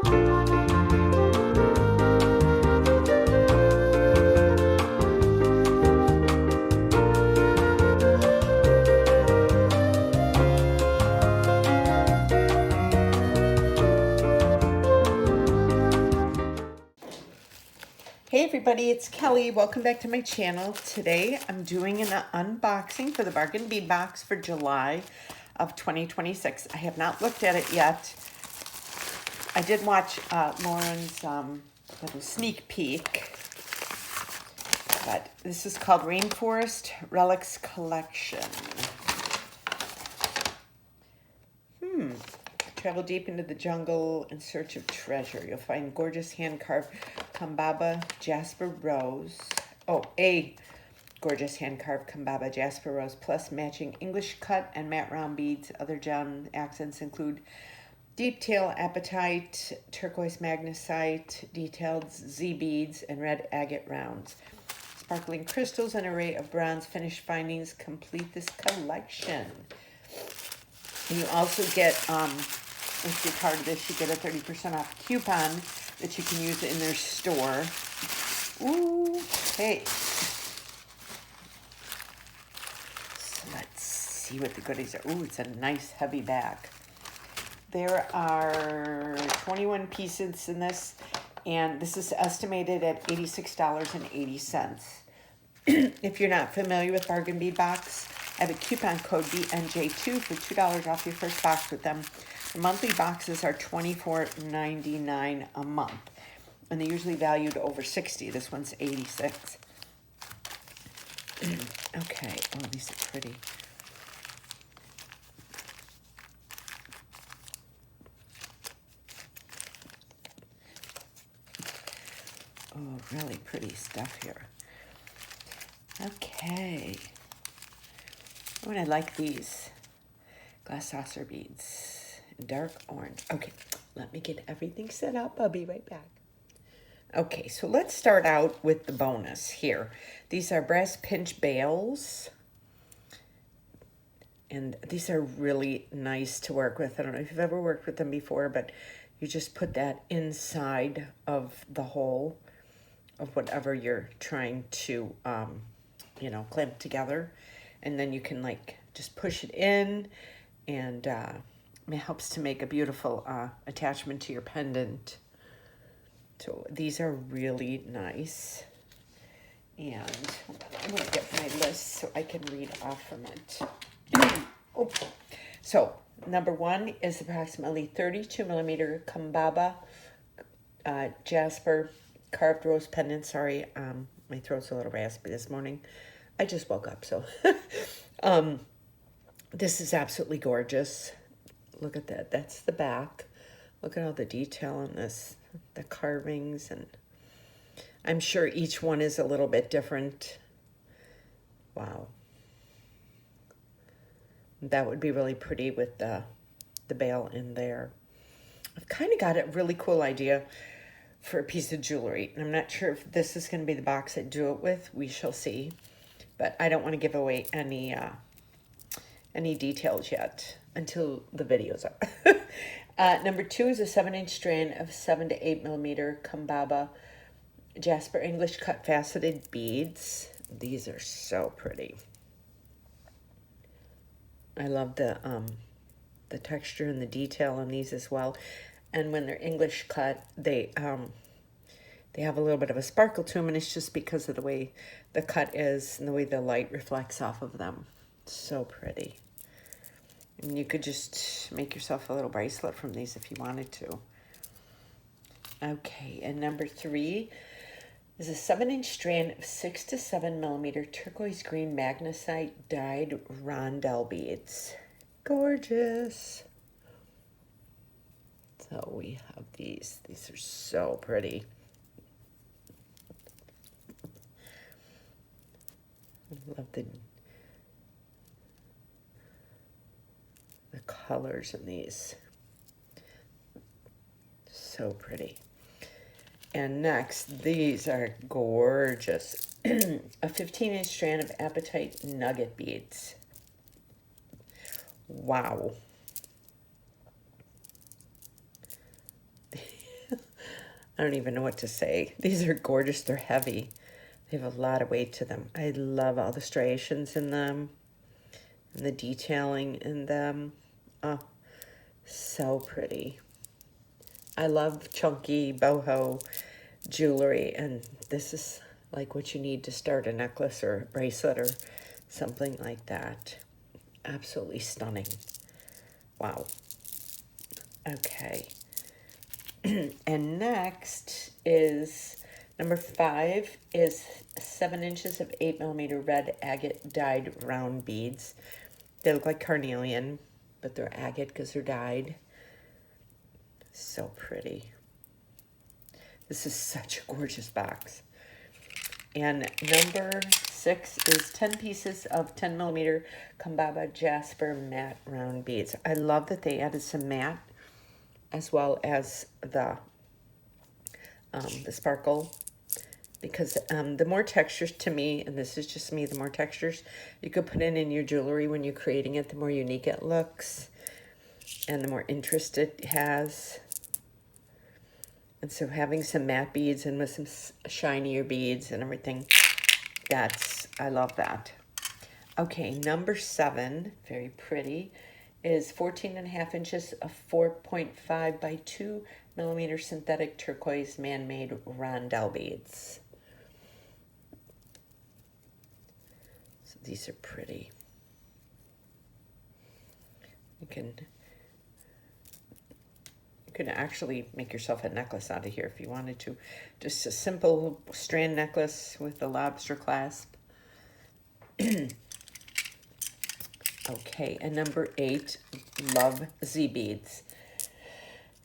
Hey everybody, it's Kelly. Welcome back to my channel. Today I'm doing an unboxing for the Bargain Bead Box for July of 2026. I have not looked at it yet. I did watch Lauren's sneak peek, but this is called Rainforest Relics Collection. Travel deep into the jungle in search of treasure. You'll find gorgeous hand-carved Kambaba Jasper Rose. Oh, a gorgeous hand-carved Kambaba Jasper Rose, plus matching English cut and matte round beads. Other gem accents include deep tail apatite, turquoise magnesite, detailed Z beads, and red agate rounds. Sparkling crystals and array of bronze finish findings complete this collection. You also get, if you're part of this, you get a 30% off coupon that you can use in their store. Ooh, hey. So let's see what the goodies are. Ooh, it's a nice heavy bag. There are 21 pieces in this, and this is estimated at $86.80. If you're not familiar with Bargain Bead Box, I have a coupon code BNJ2 for $2 off your first box with them. The monthly boxes are $24.99 a month, and they're usually valued over $60. This one's $86. Okay, oh, these are pretty. Oh, really pretty stuff here. Okay. Oh, and I like these glass saucer beads. Dark orange. Okay, let me get everything set up. I'll be right back. Okay, so let's start out with the bonus here. These are brass pinch bails. And these are really nice to work with. I don't know if you've ever worked with them before, but you just put that inside of the hole of whatever you're trying to, clamp together. And then you can just push it in, and it helps to make a beautiful attachment to your pendant. So these are really nice. And I'm going to get my list so I can read off from it. Oh. So number one is approximately 32 millimeter Kambaba Jasper carved rose pendant. Sorry, my throat's a little raspy this morning. I just woke up, so. This is absolutely gorgeous. Look at that. That's the back. Look at all the detail on this, the carvings, and I'm sure each one is a little bit different. Wow. That would be really pretty with the bail in there. I've kind of got a really cool idea for a piece of jewelry. I'm not sure if this is going to be the box I do it with. We shall see. But I don't want to give away any details yet until the video's up. Number two is a 7-inch strand of 7 to 8 millimeter Kambaba Jasper English cut faceted beads. These are so pretty. I love the texture and the detail on these as well. And when they're English cut, they have a little bit of a sparkle to them, and it's just because of the way the cut is and the way the light reflects off of them. So pretty. And you could just make yourself a little bracelet from these if you wanted to. Okay, and number three is a 7-inch strand of 6 to 7 millimeter turquoise green magnesite dyed rondelle beads. Gorgeous. So we have these. These are so pretty. I love the colors in these. So pretty. And next, these are gorgeous. A 15-inch strand of apatite nugget beads. Wow. I don't even know what to say. These are gorgeous. They're heavy. They have a lot of weight to them. I love all the striations in them and the detailing in them. Oh, so pretty. I love chunky boho jewelry, and this is like what you need to start a necklace or a bracelet or something like that. Absolutely stunning. Wow. Okay. And next is number 5 is 7 inches of 8mm red agate dyed round beads. They look like carnelian, but they're agate because they're dyed. So pretty. This is such a gorgeous box. And number 6 is 10 pieces of 10mm Kambaba Jasper matte round beads. I love that they added some matte as well as the sparkle, because the more textures to me, and this is just me, the more textures you could put in your jewelry when you're creating it, the more unique it looks and the more interest it has. And so having some matte beads and with some shinier beads and everything, I love that. Okay, number 7, very pretty, is 14.5 inches of 4.5 by 2mm synthetic turquoise man-made rondelle beads. So these are pretty. You can actually make yourself a necklace out of here if you wanted to. Just a simple strand necklace with a lobster clasp. Okay, and number 8, love Z beads.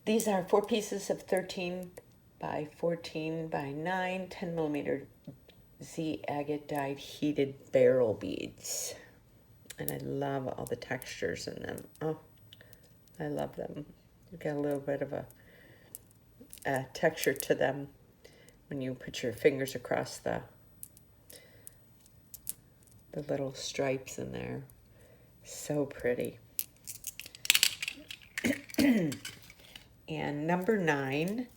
These are 4 pieces of 13 by 14 by 9, 10mm Z agate dyed heated beryl beads. And I love all the textures in them. Oh, I love them. You've got a little bit of a texture to them when you put your fingers across the little stripes in there. So pretty. And number 9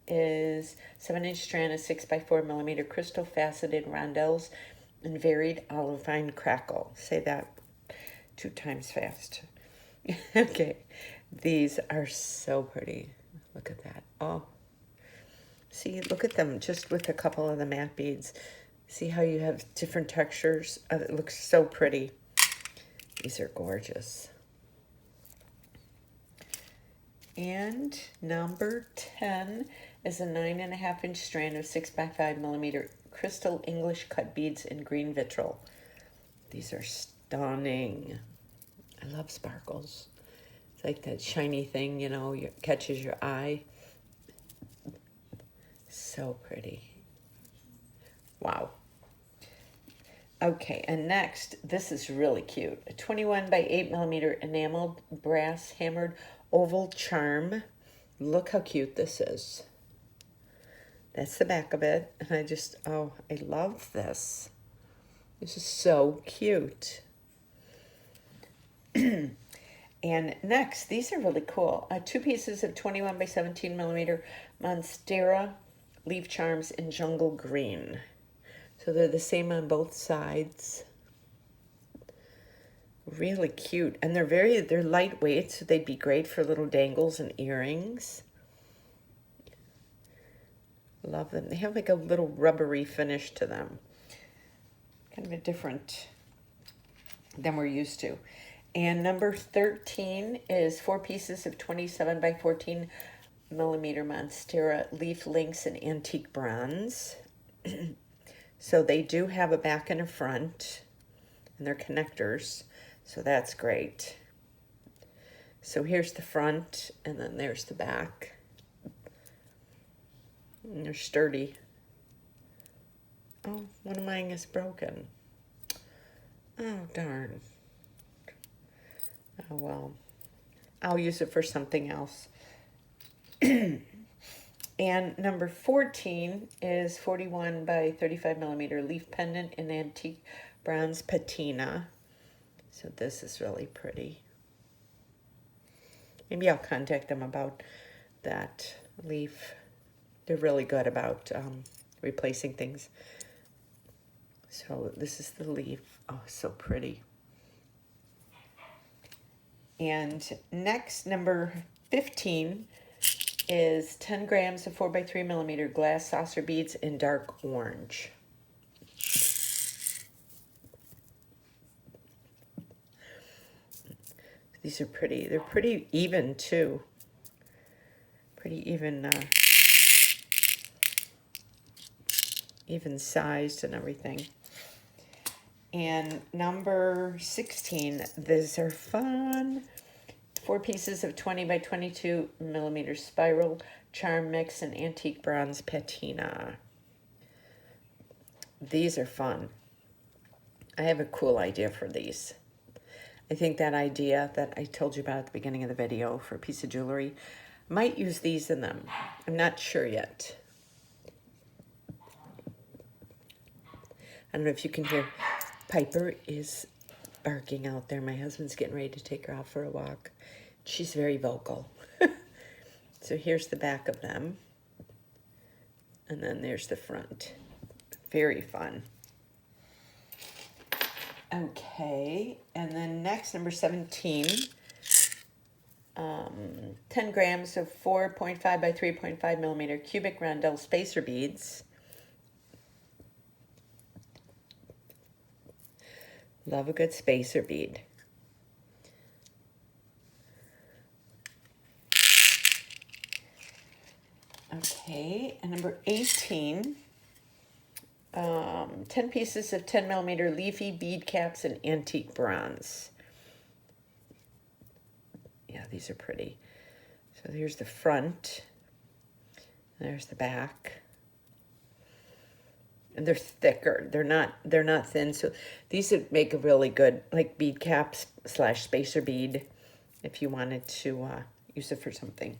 is 7-inch strand of 6 by 4mm crystal faceted rondelles and varied olivine crackle. Say that 2 times fast. Okay, these are so pretty. Look at that. Oh, see, look at them just with a couple of the matte beads. See how you have different textures? It looks so pretty. These are gorgeous. And number 10 is a 9.5-inch strand of 6 by 5mm crystal English cut beads in green vitriol. These are stunning. I love sparkles. It's like that shiny thing, you know, catches your eye. So pretty. Wow. Okay, and next, this is really cute. A 21 by 8mm enameled brass hammered oval charm. Look how cute this is. That's the back of it. And I love this. This is so cute. And next, these are really cool. 2 pieces of 21 by 17mm Monstera leaf charms in jungle green. So they're the same on both sides. Really cute. And they're lightweight, so they'd be great for little dangles and earrings. Love them. They have like a little rubbery finish to them. Kind of a different than we're used to. And number 13 is 4 pieces of 27 by 14mm Monstera leaf links in antique bronze. So they do have a back and a front, and they're connectors, so that's great. So here's the front, and then there's the back. And they're sturdy. Oh, one of mine is broken. Oh, darn. Oh, well. I'll use it for something else. And number 14 is 41 by 35mm leaf pendant in antique bronze patina. So this is really pretty. Maybe I'll contact them about that leaf They're really good about replacing things. So this is the leaf. Oh, so pretty. And next, number 15, is 10 grams of 4x3 millimeter glass saucer beads in dark orange. These are pretty. They're pretty even too. Pretty even, even sized and everything. And number 16, these are fun. 4 pieces of 20 by 22 millimeter spiral charm mix and antique bronze patina. These are fun. I have a cool idea for these. I think that idea that I told you about at the beginning of the video for a piece of jewelry, might use these in them. I'm not sure yet. I don't know if you can hear. Piper is barking out there. My husband's getting ready to take her out for a walk. She's very vocal. So here's the back of them. And then there's the front. Very fun. Okay, and then next, number 17, 10 grams of 4.5 by 3.5 millimeter cubic rondelle spacer beads. Love a good spacer bead. Okay, and number 18, 10 pieces of 10 millimeter leafy bead caps in antique bronze. Yeah, these are pretty. So here's the front. There's the back. And they're thicker. They're not thin. So these would make a really good like bead caps / spacer bead if you wanted to use it for something.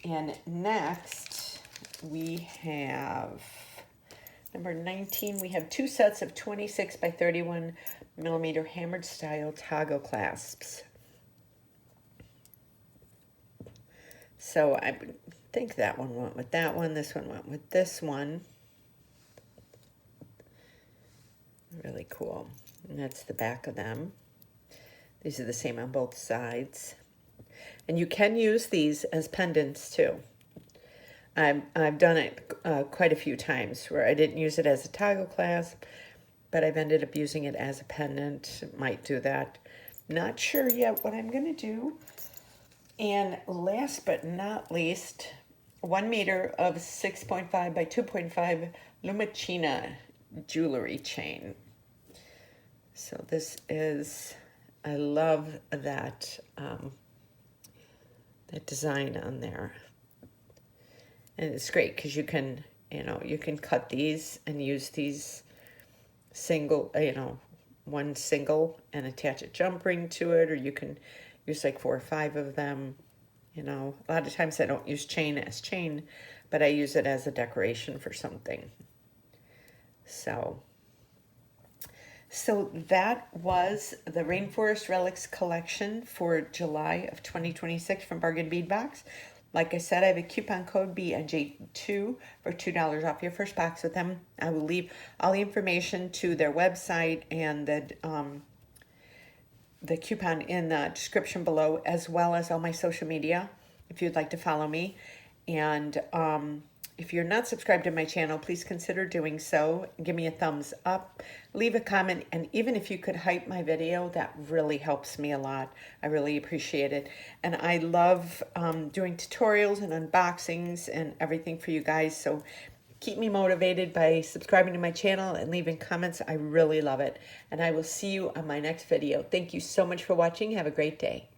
And next we have number 19. We have 2 sets of 26 by 31 millimeter hammered style toggle clasps. So I think that one went with that one. This one went with this one. Really cool. And that's the back of them. These are the same on both sides. And you can use these as pendants too. I've done it quite a few times where I didn't use it as a toggle clasp, but I've ended up using it as a pendant. Might do that. Not sure yet what I'm going to do. And last but not least, 1 meter of 6.5 by 2.5 Lumicina jewelry chain. So this is, I love that, that design on there. And it's great because you can, you can cut these and use these single, one single and attach a jump ring to it, or you can use like 4 or 5 of them. A lot of times I don't use chain as chain, but I use it as a decoration for something. So that was the Rainforest Relics collection for July of 2026 from Bargain Bead Box. Like I said, I have a coupon code BNJ2 for $2 off your first box with them. I will leave all the information to their website and the coupon in the description below, as well as all my social media if you'd like to follow me. And if you're not subscribed to my channel, please consider doing so. Give me a thumbs up, leave a comment, and even if you could hype my video, that really helps me a lot. I really appreciate it. And I love doing tutorials and unboxings and everything for you guys. So keep me motivated by subscribing to my channel and leaving comments. I really love it. And I will see you on my next video. Thank you so much for watching. Have a great day.